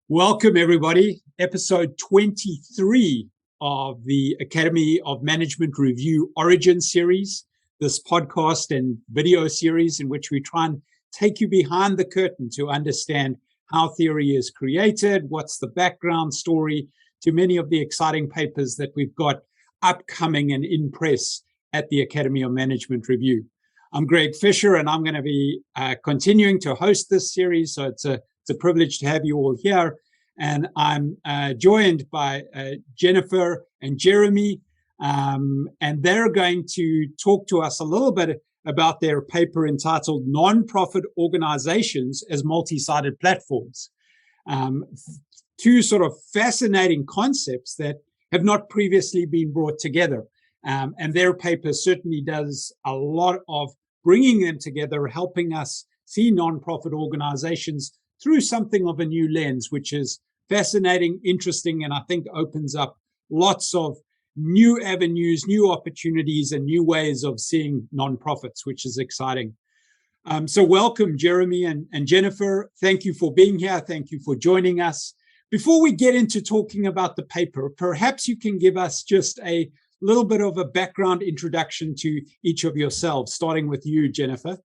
Welcome, everybody. Episode 23 of the Academy of Management Review Origin series, this podcast and video series in which we try and take you behind the curtain to understand how theory is created, what's the background story to many of the exciting papers that we've got upcoming and in press at the Academy of Management Review. I'm Greg Fisher, and I'm going to be continuing to host this series, so it's a privilege to have you all here. And I'm joined by Jennifer and Jeremy, and they're going to talk to us a little bit about their paper entitled Nonprofit Organizations as Multi-Sided Platforms. Two sort of fascinating concepts that have not previously been brought together. And their paper certainly does a lot of bringing them together, helping us see nonprofit organizations through something of a new lens, which is fascinating, interesting, and I think opens up lots of new avenues, new opportunities, and new ways of seeing nonprofits, which is exciting. So welcome, Jeremy and Jennifer. Thank you for being here. Thank you for joining us. Before we get into talking about the paper, perhaps you can give us just a little bit of a background introduction to each of yourselves, starting with you, Jennifer.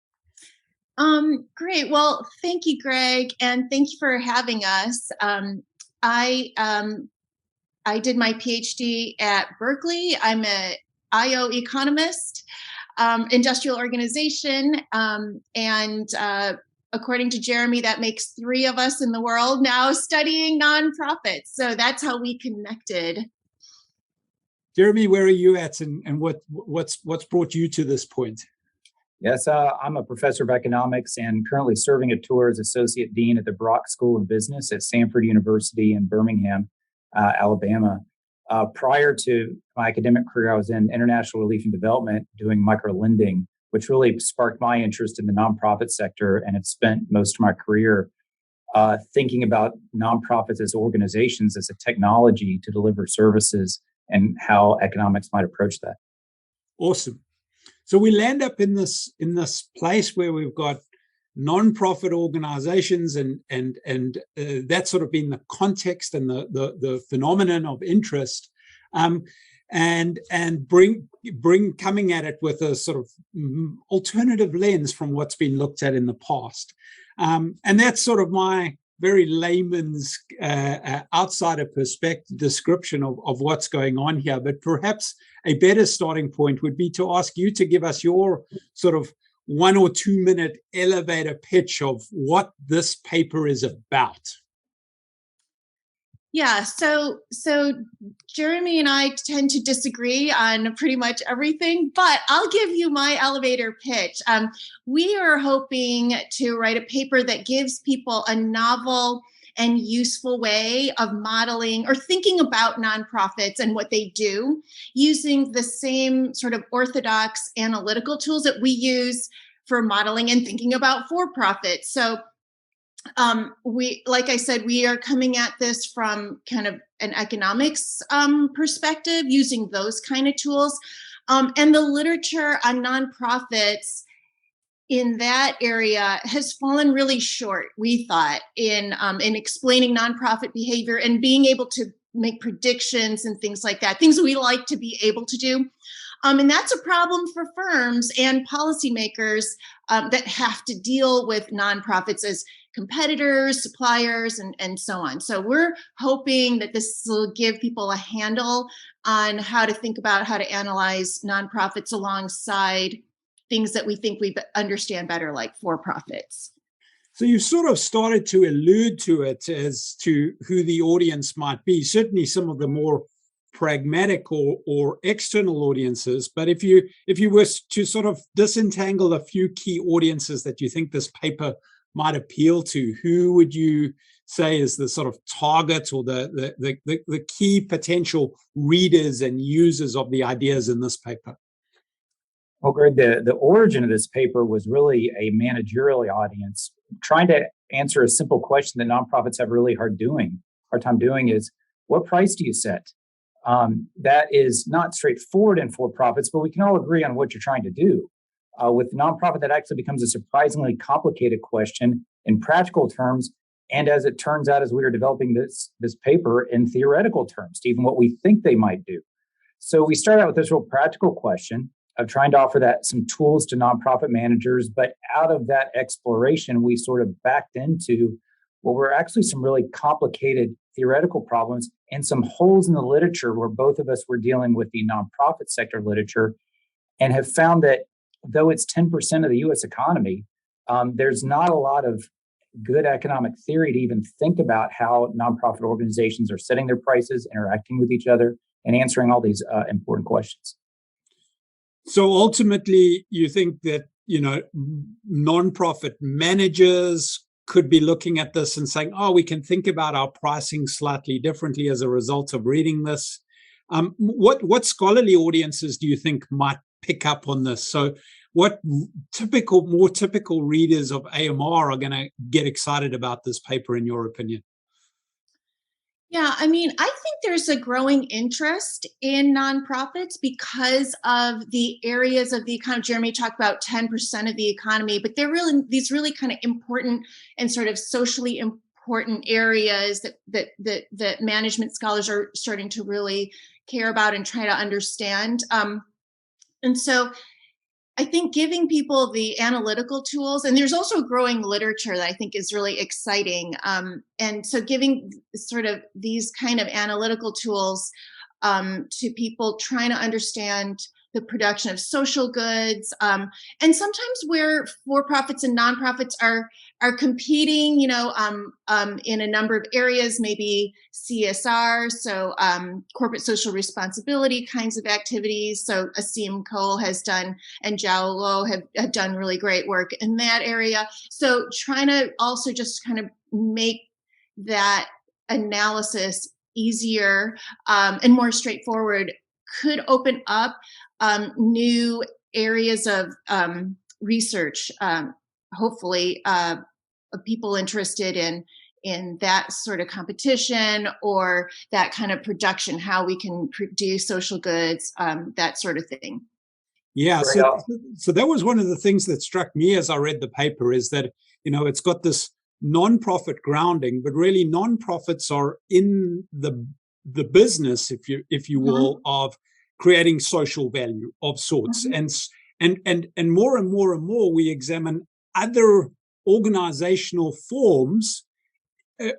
Great. Well, thank you, Greg, and thank you for having us. I did my PhD at Berkeley. I'm an IO economist, industrial organization, and according to Jeremy, that makes 3 of us in the world now studying nonprofits. So that's how we connected. Jeremy, where are you at, and what's brought you to this point? Yes, I'm a professor of economics and currently serving a tour as Associate Dean at the Brock School of Business at Samford University in Birmingham, Alabama. Prior to my academic career, I was in international relief and development doing microlending, which really sparked my interest in the nonprofit sector, and have spent most of my career thinking about nonprofits as organizations, as a technology to deliver services, and how economics might approach that. Awesome. So we land up in this place where we've got nonprofit organizations, and that's sort of been the context and the phenomenon of interest, and bring coming at it with a sort of alternative lens from what's been looked at in the past, and that's sort of my very layman's outsider perspective description of what's going on here. But perhaps a better starting point would be to ask you to give us your sort of 1 or 2 minute elevator pitch of what this paper is about. Yeah, so Jeremy and I tend to disagree on pretty much everything, but I'll give you my elevator pitch. We are hoping to write a paper that gives people a novel and useful way of modeling or thinking about nonprofits and what they do, using the same sort of orthodox analytical tools that we use for modeling and thinking about for-profits. So like I said, we are coming at this from kind of an economics perspective, using those kind of tools. And the literature on nonprofits in that area has fallen really short, we thought, in explaining nonprofit behavior and being able to make predictions and things like that, things we like to be able to do. And that's a problem for firms and policymakers that have to deal with nonprofits as competitors, suppliers, and so on. So we're hoping that this will give people a handle on how to think about how to analyze nonprofits alongside things that we think we understand better, like for-profits. So you sort of started to allude to it as to who the audience might be, certainly some of the more pragmatic or external audiences. But if you were to sort of disentangle a few key audiences that you think this paper might appeal to, who would you say is the sort of target or the key potential readers and users of the ideas in this paper? Well, Greg, the origin of this paper was really a managerial audience trying to answer a simple question that nonprofits have a really hard time doing is, what price do you set? That is not straightforward in for-profits, but we can all agree on what you're trying to do. With nonprofit, that actually becomes a surprisingly complicated question in practical terms And as it turns out, as we were developing this paper in theoretical terms, to even what we think they might do. So we started out with this real practical question of trying to offer that some tools to nonprofit managers. But out of that exploration, we sort of backed into what were actually some really complicated theoretical problems and some holes in the literature where both of us were dealing with the nonprofit sector literature and have found that though it's 10% of the US economy, there's not a lot of good economic theory to even think about how nonprofit organizations are setting their prices, interacting with each other, and answering all these important questions. So ultimately, you think that, nonprofit managers could be looking at this and saying, oh, we can think about our pricing slightly differently as a result of reading this. What scholarly audiences do you think might pick up on this? So what more typical readers of AMR are going to get excited about this paper, in your opinion? Yeah, I think there's a growing interest in nonprofits because of the areas of the economy. Jeremy talked about 10% of the economy, but they're these really kind of important and sort of socially important areas that management scholars are starting to really care about and try to understand. And so I think giving people the analytical tools, and there's also growing literature that I think is really exciting. And so giving sort of these kind of analytical tools to people trying to understand the production of social goods, and sometimes where for-profits and nonprofits are competing, in a number of areas, maybe CSR, so corporate social responsibility kinds of activities. So Asim Cole has done, and Zhao Luo have done really great work in that area. So trying to also just kind of make that analysis easier and more straightforward could open up new areas of research, hopefully of people interested in that sort of competition or that kind of production, how we can produce social goods, that sort of thing. Yeah, so that was one of the things that struck me as I read the paper, is that, it's got this nonprofit grounding, but really nonprofits are in the business, if you will, of creating social value of sorts. And more and more and more we examine other organizational forms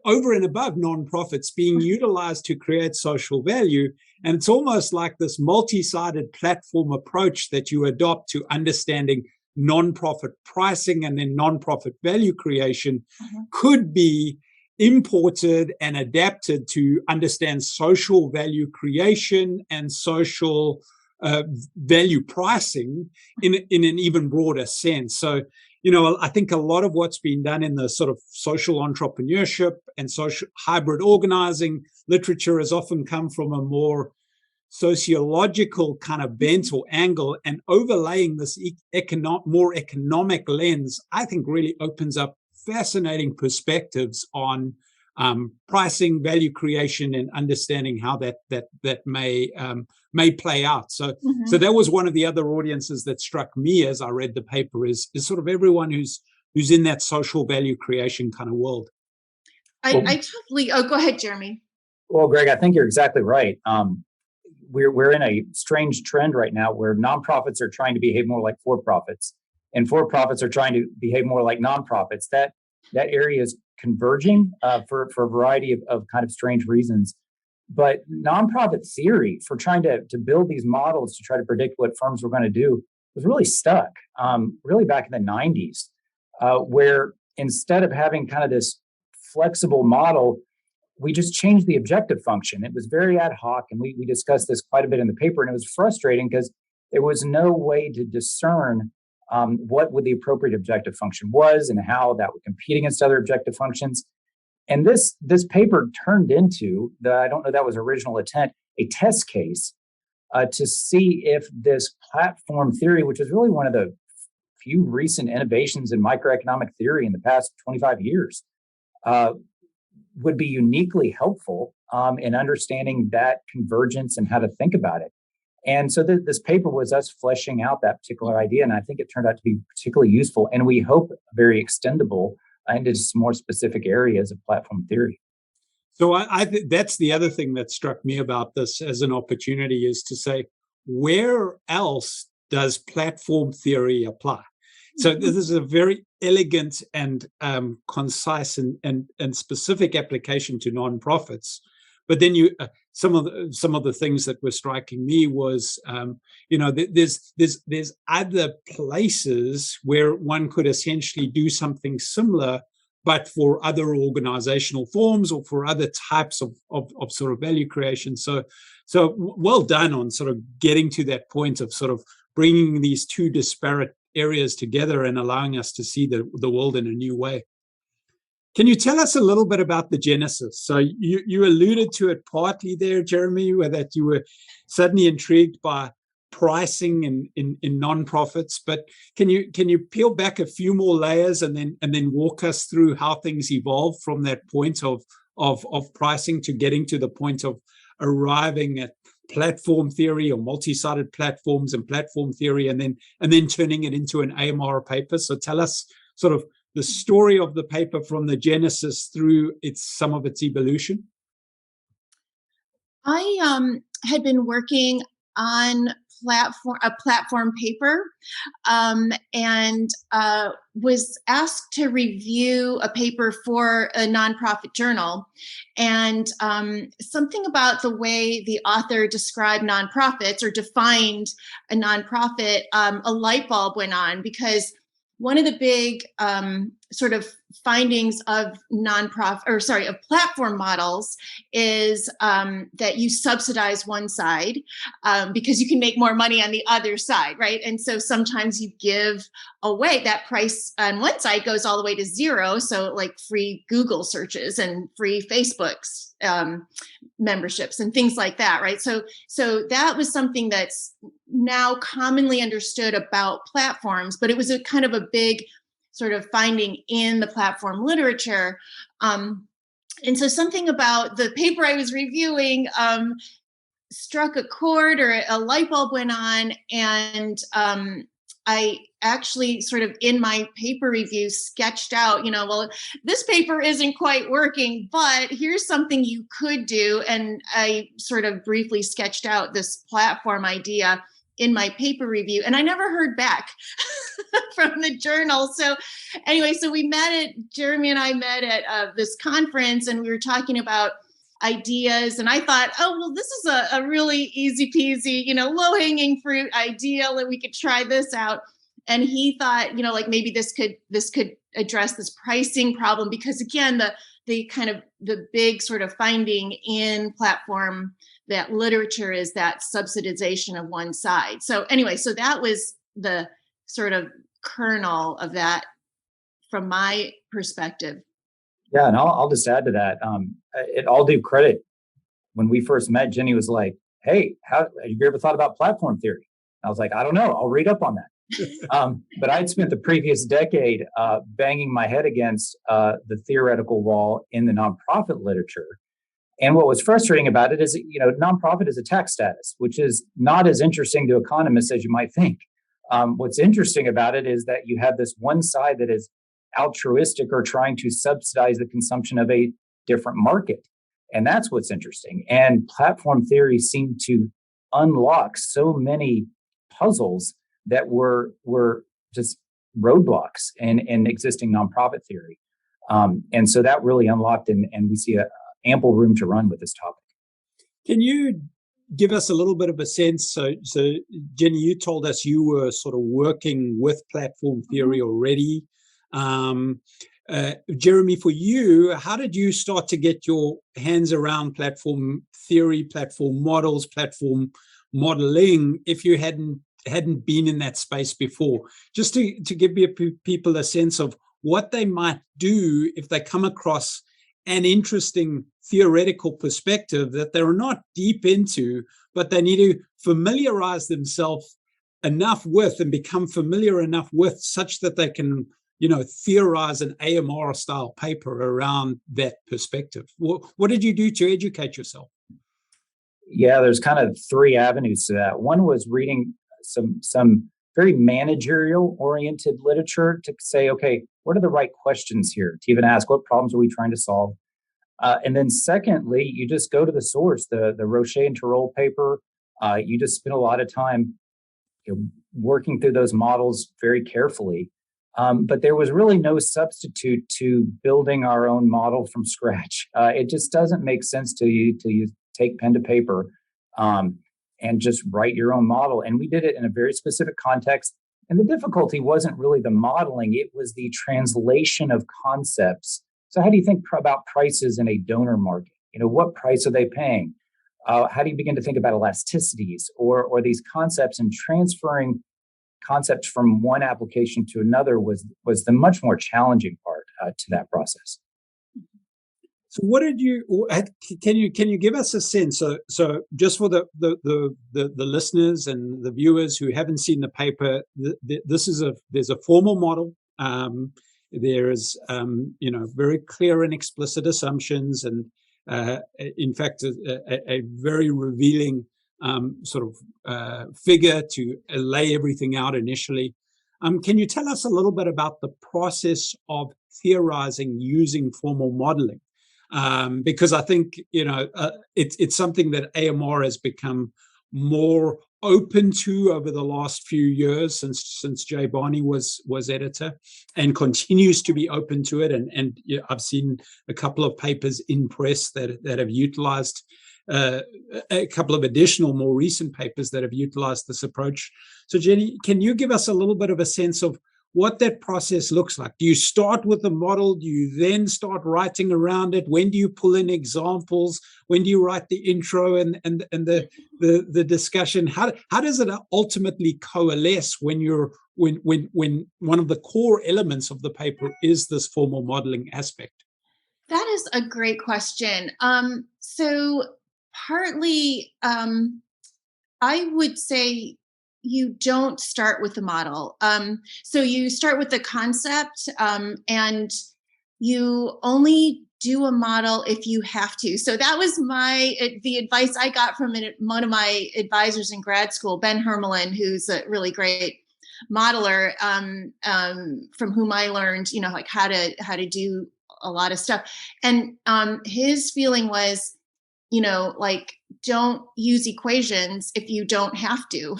over and above nonprofits being utilized to create social value. And it's almost like this multi-sided platform approach that you adopt to understanding nonprofit pricing and then nonprofit value creation could be imported and adapted to understand social value creation and social value pricing in an even broader sense. So, I think a lot of what's been done in the sort of social entrepreneurship and social hybrid organizing literature has often come from a more sociological kind of bent or angle, and overlaying this more economic lens, I think really opens up fascinating perspectives on pricing, value creation, and understanding how that may play out. So that was one of the other audiences that struck me as I read the paper, is sort of everyone who's in that social value creation kind of world. I totally. Oh, go ahead, Jeremy. Well, Greg, I think you're exactly right. We're in a strange trend right now where nonprofits are trying to behave more like for-profits, and for-profits are trying to behave more like nonprofits. That area is converging for a variety of kind of strange reasons. But nonprofit theory for trying to build these models to try to predict what firms were going to do was really stuck, really back in the 90s, where instead of having kind of this flexible model, we just changed the objective function. It was very ad hoc, and we discussed this quite a bit in the paper, and it was frustrating because there was no way to discern what would the appropriate objective function was and how that would compete against other objective functions. And this paper turned into, I don't know that was original intent, a test case to see if this platform theory, which is really one of the few recent innovations in microeconomic theory in the past 25 years, would be uniquely helpful in understanding that convergence and how to think about it. And so this paper was us fleshing out that particular idea, and I think it turned out to be particularly useful, and we hope very extendable into some more specific areas of platform theory. So I think that's the other thing that struck me about this as an opportunity, is to say, where else does platform theory apply? So this is a very elegant and concise and specific application to nonprofits. But then some of the things that were striking me was, there's other places where one could essentially do something similar, but for other organizational forms or for other types of sort of value creation. So well done on sort of getting to that point of sort of bringing these two disparate areas together and allowing us to see the world in a new way. Can you tell us a little bit about the genesis? So you alluded to it partly there, Jeremy, where that you were suddenly intrigued by pricing in nonprofits, but can you peel back a few more layers and then walk us through how things evolved from that point of pricing to getting to the point of arriving at platform theory or multi-sided platforms and platform theory, and then turning it into an AMR paper? So tell us sort of the story of the paper from the genesis through some of its evolution. I had been working on a platform paper, and was asked to review a paper for a nonprofit journal. And something about the way the author described nonprofits or defined a nonprofit, a light bulb went on, because one of the big sort of findings of of platform models is that you subsidize one side because you can make more money on the other side, right? And so sometimes you give away, that price on one side goes all the way to zero. So like free Google searches and free Facebook's memberships and things like that, right? So that was something that's now commonly understood about platforms, but it was a kind of a big sort of finding in the platform literature. And so something about the paper I was reviewing struck a chord, or a light bulb went on, and I actually sort of in my paper review sketched out, well, this paper isn't quite working, but here's something you could do. And I sort of briefly sketched out this platform idea in my paper review, and I never heard back from the journal. So anyway, so Jeremy and I met at this conference, and we were talking about ideas, and I thought, oh, well, this is a really easy peasy, low hanging fruit idea that we could try this out. And he thought, like maybe this could address this pricing problem, because again, the kind of the big sort of finding in platform that literature is that subsidization of one side. So anyway, so that was the sort of kernel of that from my perspective. Yeah, and I'll just add to that. All due credit, when we first met, Jenny was like, "Hey, have you ever thought about platform theory?" I was like, "I don't know. I'll read up on that." But I'd spent the previous decade banging my head against the theoretical wall in the nonprofit literature. And what was frustrating about it is, nonprofit is a tax status, which is not as interesting to economists as you might think. What's interesting about it is that you have this one side that is altruistic or trying to subsidize the consumption of a different market. And that's what's interesting. And platform theory seemed to unlock so many puzzles that were just roadblocks in existing nonprofit theory. And so that really unlocked, and we see ample room to run with this topic. Can you give us a little bit of a sense? So Jenny, you told us you were sort of working with platform theory already. Jeremy, for you, how did you start to get your hands around platform theory, platform models, platform modeling, if you hadn't been in that space before? Just to give people a sense of what they might do if they come across an interesting theoretical perspective that they're not deep into, but they need to familiarize themselves enough with and become familiar enough with, such that they can theorize an AMR style paper around that perspective. What did you do to educate yourself? Yeah, there's kind of three avenues to that. One was reading some very managerial oriented literature to say, okay, what are the right questions here to even ask? What problems are we trying to solve? And then secondly, you just go to the source, the Roche and Tirole paper. You just spend a lot of time working through those models very carefully. But there was really no substitute to building our own model from scratch. It just doesn't make sense to take pen to paper and just write your own model. And we did it in a very specific context. And the difficulty wasn't really the modeling, it was the translation of concepts. So how do you think about prices in a donor market? What price are they paying? How do you begin to think about elasticities or these concepts, and transferring concepts from one application to another was the much more challenging part to that process. So what did you, can you give us a sense? So just for the listeners and the viewers who haven't seen the paper, there's a formal model. There is, very clear and explicit assumptions, and in fact, a very revealing figure to lay everything out initially. Can you tell us a little bit about the process of theorizing using formal modeling? Because I think it's something that AMR has become more open to over the last few years since Jay Barney was editor, and continues to be open to it. And I've seen a couple of papers in press that have utilized a couple of additional more recent papers that have utilized this approach. So Jenny, can you give us a little bit of a sense of what that process looks like? Do you start with the model? Do you then start writing around it? When do you pull in examples? When do you write the intro and the discussion? How does it ultimately coalesce when one of the core elements of the paper is this formal modeling aspect? That is a great question. So partly, I would say you don't start with the model. So you start with the concept, and you only do a model if you have to. So that was the advice I got from one of my advisors in grad school, Ben Hermelin, who's a really great modeler, from whom I learned, how to do a lot of stuff. And his feeling was, don't use equations if you don't have to.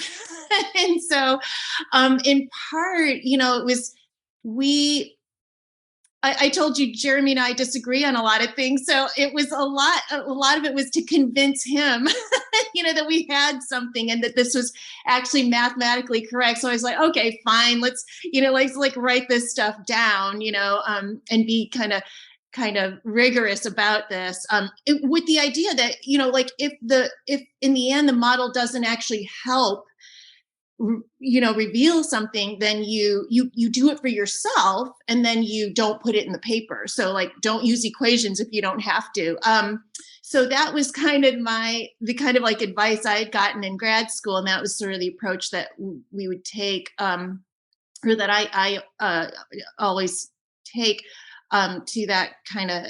And so, in part, it was, I told you, Jeremy and I disagree on a lot of things. So it was a lot of it was to convince him, that we had something and that this was actually mathematically correct. So I was like, okay, fine. Let's, let's write this stuff down, and be kind of rigorous about this, with the idea that, if in the end the model doesn't actually help, reveal something, then you do it for yourself, and then you don't put it in the paper. So don't use equations if you don't have to. So that was kind of the kind of advice I had gotten in grad school. And that was sort of the approach that we would take, or that I always take, to that kind of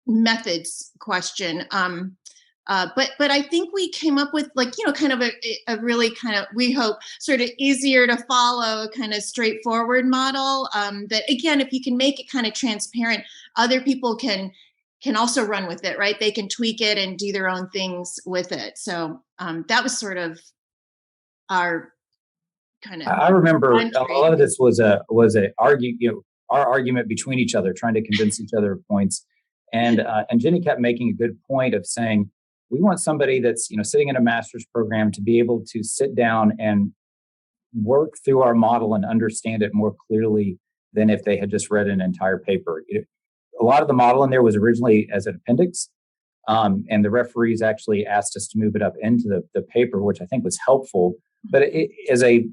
methods question. But I think we came up with kind of a really kind of, we hope, sort of easier to follow, kind of straightforward model, that, again, if you can make it kind of transparent, other people can also run with it, right? They can tweak it and do their own things with it. So that was sort of our kind of. I remember a lot of this was our argument between each other, trying to convince each other of points. And Jenny kept making a good point of saying, we want somebody that's, sitting in a master's program to be able to sit down and work through our model and understand it more clearly than if they had just read an entire paper. A lot of the model in there was originally as an appendix, and the referees actually asked us to move it up into the paper, which I think was helpful. But as a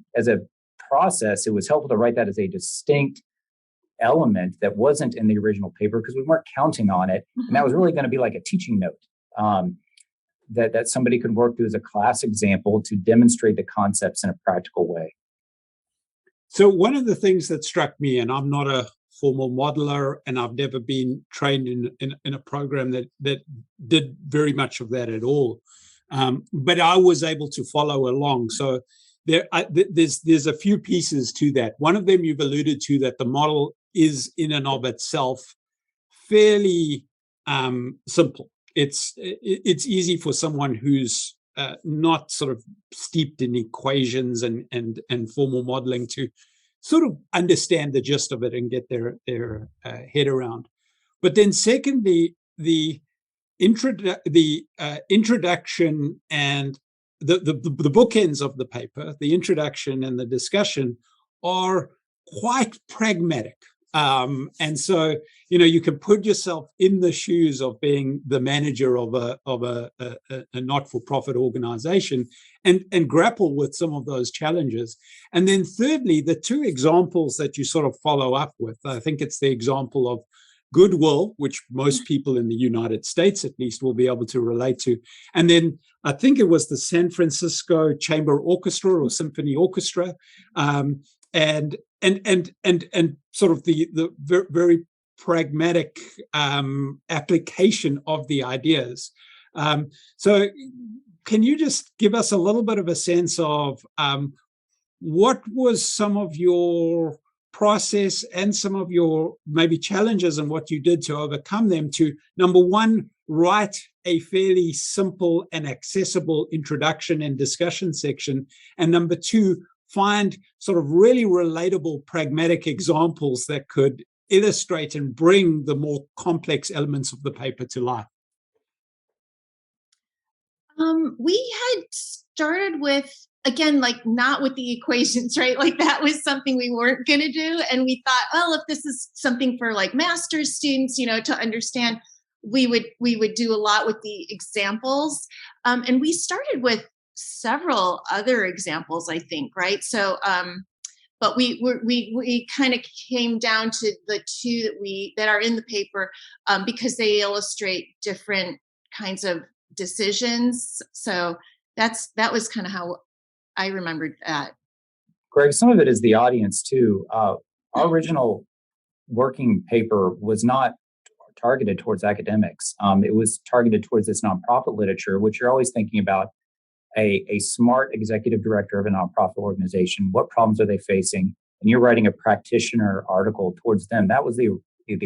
process, it was helpful to write that as a distinct element that wasn't in the original paper, because we weren't counting on it. And that was really going to be like a teaching note, that somebody could work through as a class example to demonstrate the concepts in a practical way. So one of the things that struck me, and I'm not a formal modeler, and I've never been trained in a program that did very much of that at all, but I was able to follow along. So there's a few pieces to that. One of them you've alluded to, that the model is in and of itself fairly simple. It's easy for someone who's not sort of steeped in equations and formal modeling to sort of understand the gist of it and get their head around. But then secondly, the introduction and the bookends of the paper, the introduction and the discussion, are quite pragmatic. And so, you can put yourself in the shoes of being the manager of a not-for-profit organization and grapple with some of those challenges. And then thirdly, the two examples that you sort of follow up with, I think it's the example of goodwill, which most people in the United States, at least, will be able to relate to. And then I think it was the San Francisco Chamber Orchestra or Symphony Orchestra, and sort of the very pragmatic application of the ideas. So can you just give us a little bit of a sense of what was some of your process and some of your maybe challenges and what you did to overcome them, to, number one, write a fairly simple and accessible introduction and discussion section, and number two, find sort of really relatable, pragmatic examples that could illustrate and bring the more complex elements of the paper to life? We had started with, again, like not with the equations, right? Like that was something we weren't going to do. And we thought, well, if this is something for like master's students, to understand, we would do a lot with the examples. And we started with several other examples, I think, right? So, but we kind of came down to the two that are in the paper because they illustrate different kinds of decisions. So that was kind of how I remembered that. Greg, some of it is the audience too. Our original working paper was not targeted towards academics. It was targeted towards this nonprofit literature, which you're always thinking about a smart executive director of a nonprofit organization. What problems are they facing? And you're writing a practitioner article towards them. That was the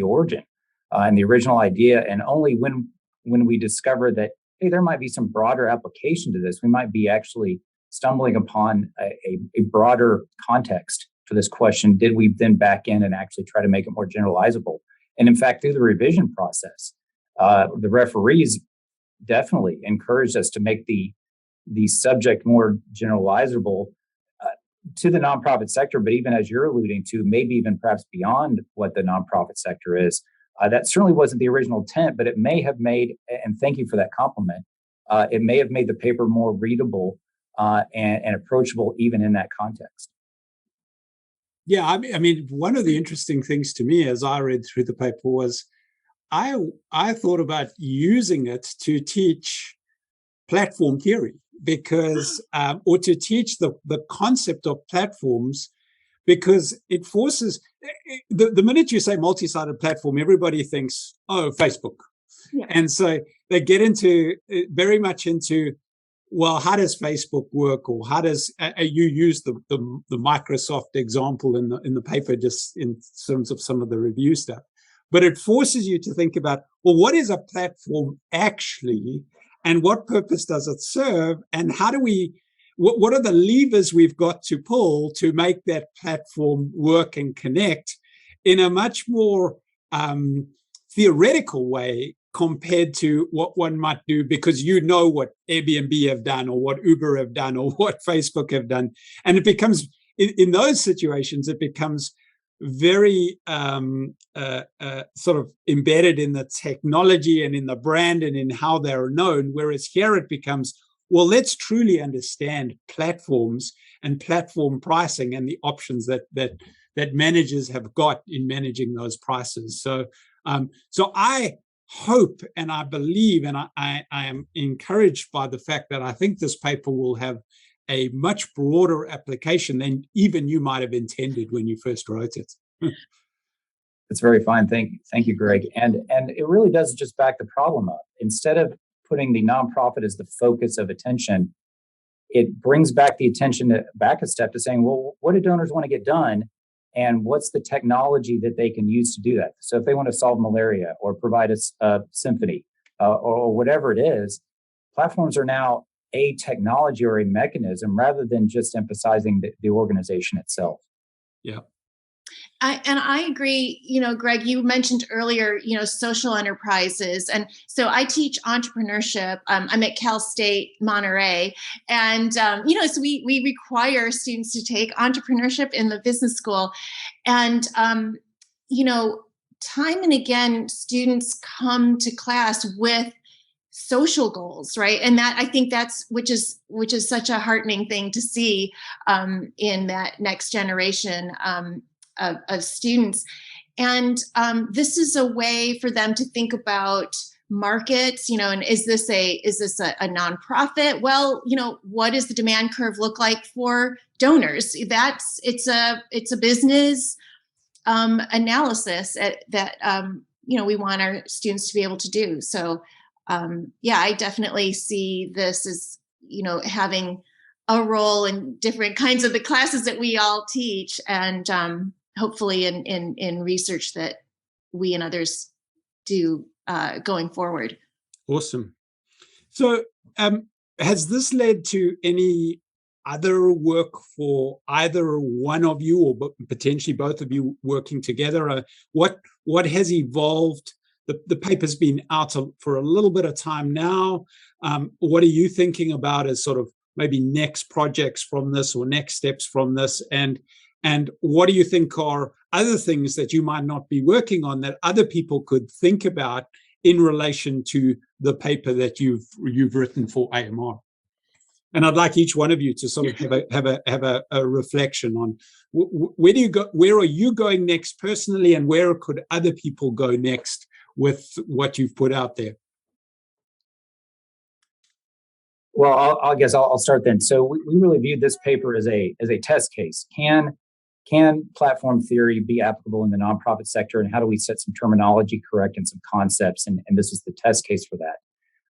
origin and the original idea. And only when we discovered that, hey, there might be some broader application to this, we might be actually stumbling upon a broader context for this question, did we then back in and actually try to make it more generalizable? And in fact, through the revision process, the referees definitely encouraged us to make the subject more generalizable to the nonprofit sector, but even as you're alluding to, maybe even perhaps beyond what the nonprofit sector is. That certainly wasn't the original intent, but it may have made, and thank you for that compliment, it may have made the paper more readable and approachable even in that context. Yeah, I mean, one of the interesting things to me as I read through the paper was I thought about using it to teach platform theory, because or to teach the concept of platforms, because it forces the minute you say multi-sided platform, everybody thinks, oh, Facebook. Yeah. And so they get into very much into, well, how does Facebook work, or how does you use the Microsoft example in the paper, just in terms of some of the review stuff, but it forces you to think about, well, what is a platform actually, and what purpose does it serve, and how do we, what are the levers we've got to pull to make that platform work and connect in a much more theoretical way compared to what one might do, because you know what Airbnb have done, or what Uber have done, or what Facebook have done. And it becomes, in those situations, it becomes very sort of embedded in the technology and in the brand and in how they're known. Whereas here it becomes, well, let's truly understand platforms and platform pricing and the options that managers have got in managing those prices. So I hope and I believe, and I am encouraged by the fact that I think this paper will have a much broader application than even you might have intended when you first wrote it. That's very fine. Thank you, Greg. And it really does just back the problem up. Instead of putting the nonprofit as the focus of attention, it brings back the attention back a step to saying, well, what do donors want to get done? And what's the technology that they can use to do that? So if they want to solve malaria or provide a symphony or whatever it is, platforms are now a technology or a mechanism rather than just emphasizing the organization itself. Yeah. I agree. Greg, you mentioned earlier, social enterprises. And so I teach entrepreneurship. I'm at Cal State Monterey. And, so we require students to take entrepreneurship in the business school. And, time and again, students come to class with social goals, right? And that, I think which is such a heartening thing to see in that next generation of students. And this is a way for them to think about markets, and is this a nonprofit? Well, what does the demand curve look like for donors? It's a business analysis that we want our students to be able to do. So I definitely see this as having a role in different kinds of the classes that we all teach, and hopefully in research that we and others do going forward. Awesome. So has this led to any other work for either one of you or potentially both of you working together? What has evolved? The paper's been out for a little bit of time now. What are you thinking about as sort of maybe next projects from this or next steps from this? And what do you think are other things that you might not be working on that other people could think about in relation to the paper that you've written for AMR? And I'd like each one of you to sort of have a reflection on where do you go, where are you going next personally, and where could other people go next with what you've put out there? Well, I guess I'll start then. So we really viewed this paper as a test case. Can platform theory be applicable in the nonprofit sector, and how do we set some terminology correct and some concepts? And this is the test case for that.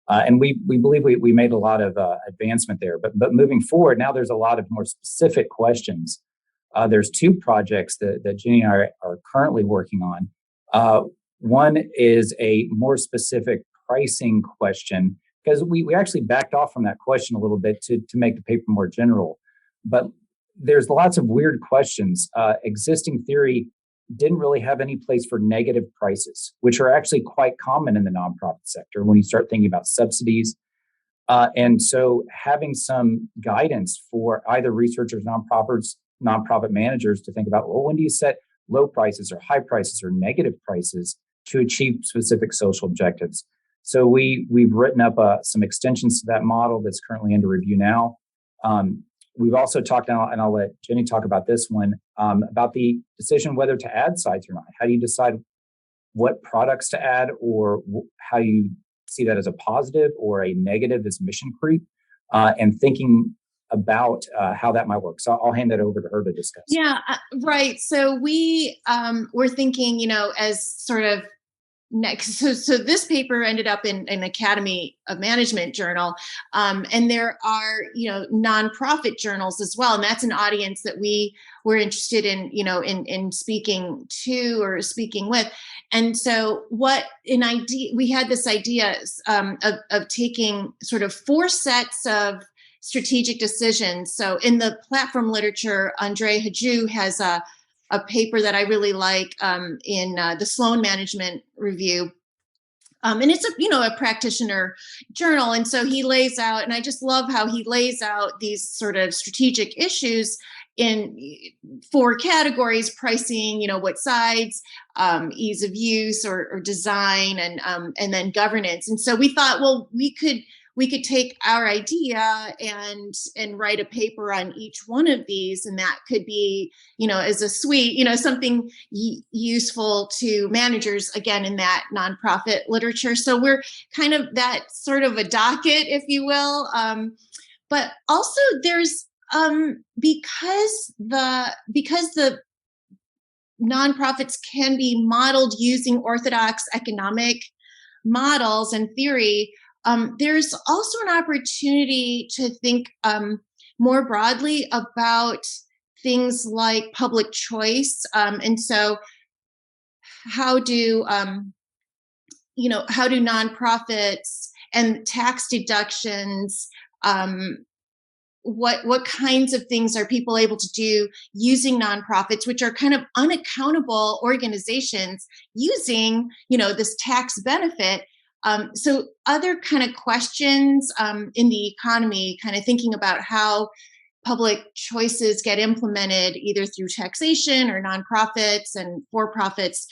And we believe we made a lot of advancement there. But moving forward, now there's a lot of more specific questions. There's two projects that Jenny and I are currently working on. One is a more specific pricing question, because we actually backed off from that question a little bit to make the paper more general. But there's lots of weird questions. Existing theory didn't really have any place for negative prices, which are actually quite common in the nonprofit sector when you start thinking about subsidies. And so having some guidance for either researchers, nonprofit managers to think about, well, when do you set low prices or high prices or negative prices to achieve specific social objectives? So we've written up some extensions to that model that's currently under review now. We've also talked, and I'll let Jenny talk about this one, about the decision whether to add sites or not. How do you decide what products to add, or how you see that as a positive or a negative as mission creep, and thinking about how that might work. So I'll hand that over to her to discuss. Yeah, right. So we're thinking, as sort of next. So this paper ended up in an Academy of Management journal, and there are nonprofit journals as well, and that's an audience that we were interested in in speaking to or speaking with. And so we had this idea of taking sort of 4 sets of strategic decisions. So in the platform literature, Andre Hajou has a paper that I really like in the Sloan Management Review. And it's a practitioner journal. And so he lays out, and I just love how he lays out these sort of strategic issues in 4 categories: pricing, what sides, ease of use or design, and then governance. And so we thought, well, we could take our idea and write a paper on each one of these, and that could be, as a suite, something useful to managers, again, in that nonprofit literature. So we're kind of that sort of a docket, if you will. But also there's, because the nonprofits can be modeled using orthodox economic models and theory, there's also an opportunity to think more broadly about things like public choice. And so how do nonprofits and tax deductions, what kinds of things are people able to do using nonprofits, which are kind of unaccountable organizations, using this tax benefit? So other kind of questions in the economy, kind of thinking about how public choices get implemented either through taxation or nonprofits and for-profits.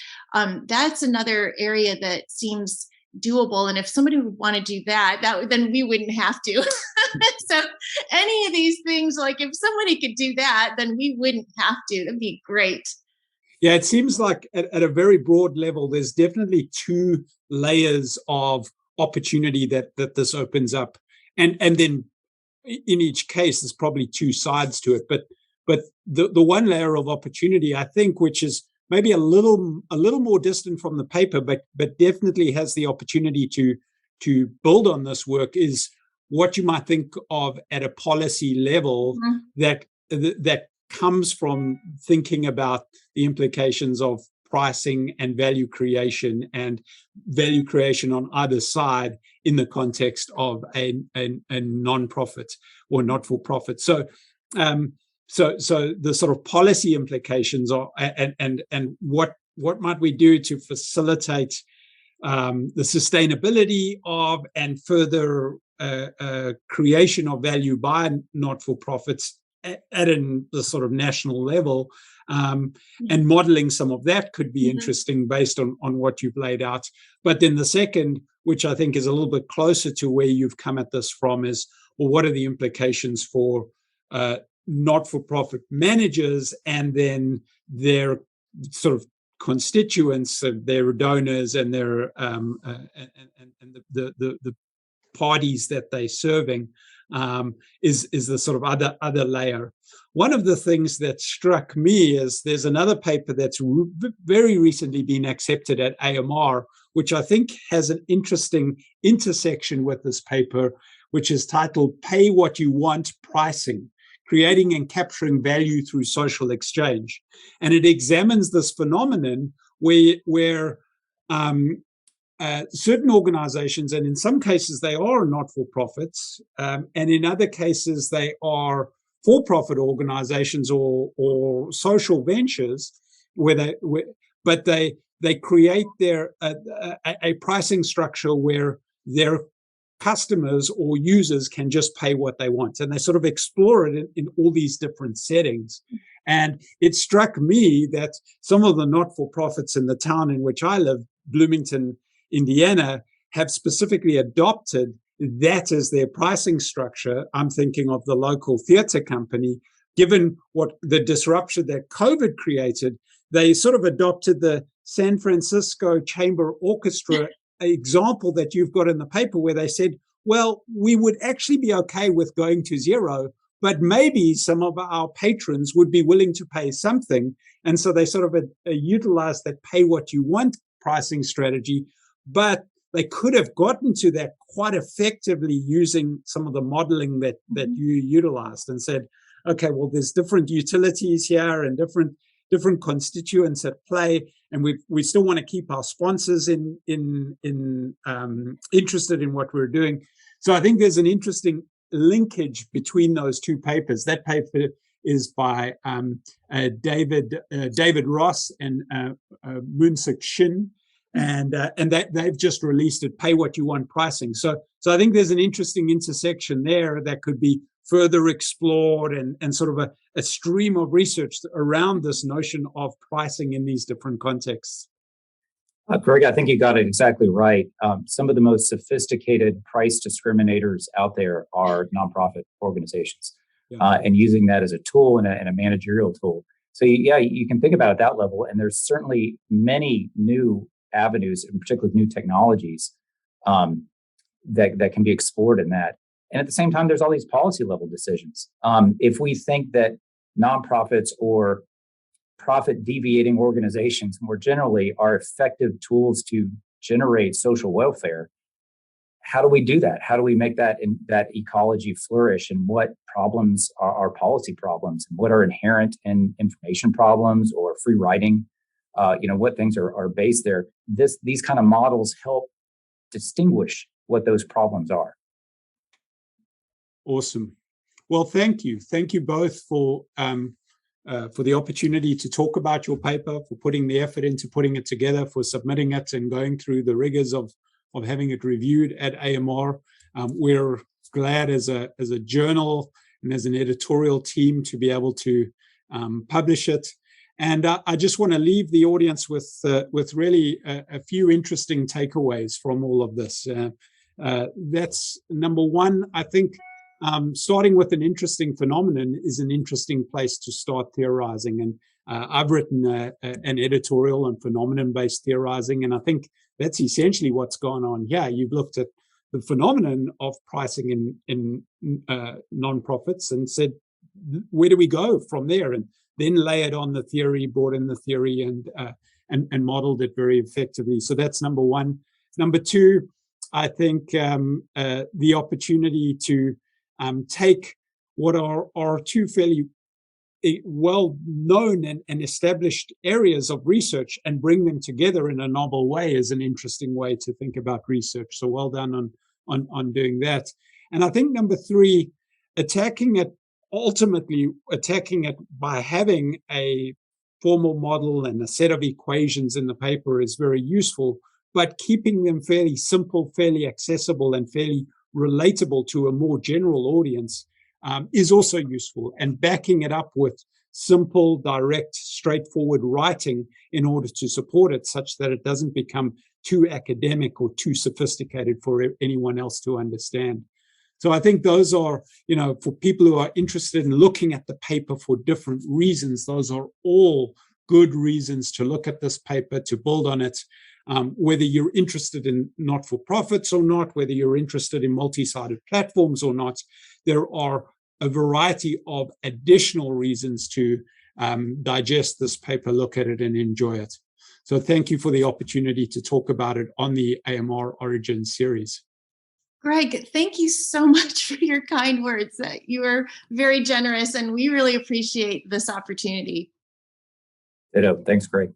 That's another area that seems doable. And if somebody would want to do that, then we wouldn't have to. So any of these things, like if somebody could do that, then we wouldn't have to. That'd be great. Yeah, it seems like at a very broad level, there's definitely two layers of opportunity that this opens up. And then in each case, there's probably two sides to it. But the one layer of opportunity, I think, which is maybe a little more distant from the paper, but definitely has the opportunity to build on this work, is what you might think of at a policy level that comes from thinking about the implications of pricing and value creation on either side in the context of a non-profit or not-for-profit. So the sort of policy implications are, and what might we do to facilitate the sustainability of and further creation of value by not-for-profits at the sort of national level, and modeling some of that could be interesting based on what you've laid out. But then the second, which I think is a little bit closer to where you've come at this from, is, well, what are the implications for not-for-profit managers and then their sort of constituents, their donors and their the parties that they're serving, is the sort of other layer. One of the things that struck me is there's another paper that's very recently been accepted at AMR, which I think has an interesting intersection with this paper, which is titled "Pay What You Want: Pricing, Creating and Capturing Value Through Social Exchange." And it examines this phenomenon where certain organizations, and in some cases they are not-for-profits, and in other cases they are for-profit organizations or social ventures, but they create their a pricing structure where their customers or users can just pay what they want, and they sort of explore it in all these different settings. And it struck me that some of the not-for-profits in the town in which I live, Bloomington, Indiana, have specifically adopted that as their pricing structure. I'm thinking of the local theater company. Given what the disruption that COVID created, they sort of adopted the San Francisco Chamber Orchestra example that you've got in the paper, where they said, well, we would actually be okay with going to zero, but maybe some of our patrons would be willing to pay something. And so they sort of utilized that pay what you want pricing strategy, but they could have gotten to that quite effectively using some of the modeling that you utilized, and said, okay, well, there's different utilities here and different constituents at play, and we still want to keep our sponsors interested in what we're doing. So I think there's an interesting linkage between those two papers. That paper is by David Ross and Moonsik Shin, and they've just released it, Pay What You Want: Pricing. So I think there's an interesting intersection there that could be further explored, and sort of a stream of research around this notion of pricing in these different contexts. Greg, I think you got it exactly right. Some of the most sophisticated price discriminators out there are nonprofit organizations, and using that as a tool and a managerial tool. So you can think about it at that level, and there's certainly many new avenues, in particular new technologies, that can be explored in that. And at the same time, there's all these policy level decisions. If we think that nonprofits or profit deviating organizations more generally are effective tools to generate social welfare, how do we do that? How do we make that ecology flourish? And what problems are policy problems? And what are inherent in information problems or free writing? What things are based there? These kind of models help distinguish what those problems are. Awesome. Well, thank you. Thank you both for the opportunity to talk about your paper, for putting the effort into putting it together, for submitting it and going through the rigors of having it reviewed at AMR. We're glad as a journal and as an editorial team to be able to publish it. And I just want to leave the audience with really a few interesting takeaways from all of this. That's number one. I think starting with an interesting phenomenon is an interesting place to start theorizing. And I've written an editorial on phenomenon-based theorizing, and I think that's essentially what's gone on here. You've looked at the phenomenon of pricing in nonprofits and said, where do we go from there? And then layered on the theory, brought in the theory, and modeled it very effectively. So that's number one. Number two, I think the opportunity to take what are two fairly well-known and established areas of research and bring them together in a novel way is an interesting way to think about research. So well done on doing that. And I think number three, ultimately attacking it by having a formal model and a set of equations in the paper is very useful, but keeping them fairly simple, fairly accessible, and fairly relatable to a more general audience is also useful, and backing it up with simple, direct, straightforward writing in order to support it such that it doesn't become too academic or too sophisticated for anyone else to understand. So I think those are, for people who are interested in looking at the paper for different reasons, those are all good reasons to look at this paper, to build on it. Whether you're interested in not-for-profits or not, whether you're interested in multi-sided platforms or not, there are a variety of additional reasons to digest this paper, look at it, and enjoy it. So thank you for the opportunity to talk about it on the AMR Origin series. Greg, thank you so much for your kind words. You are very generous, and we really appreciate this opportunity. Ditto. Thanks, Greg.